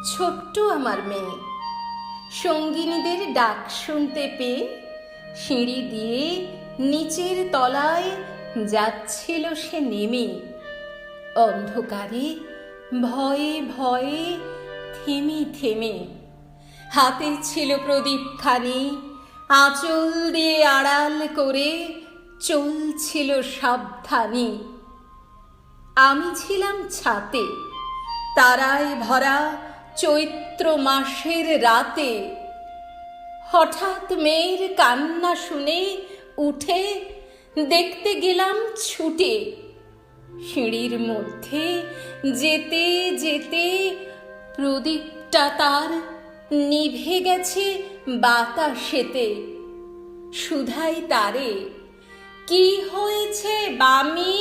ছোট্ট আমার মেয়ে সঙ্গিনীদের ডাক শুনতে পেয়ে সিঁড়ি দিয়ে নিচের তলায় যাচ্ছিল সে নেমে। অন্ধকারে ভয়ে ভয়ে থেমে থেমে হাতে ছিল প্রদীপখানি, আঁচল দিয়ে আড়াল করে চলছিল সাবধানে। আমি ছিলাম ছাতে, তারায় ভরা চৈত্র মাসের রাতে। হঠাৎ মেয়ের কান্না শুনে উঠে দেখতে গেলাম ছুটে। সিঁড়ির মধ্যে যেতে যেতে প্রদীপটা তার নিভে গেছে বাতাসেতে। শুধাই তারে, কি হয়েছে বামি?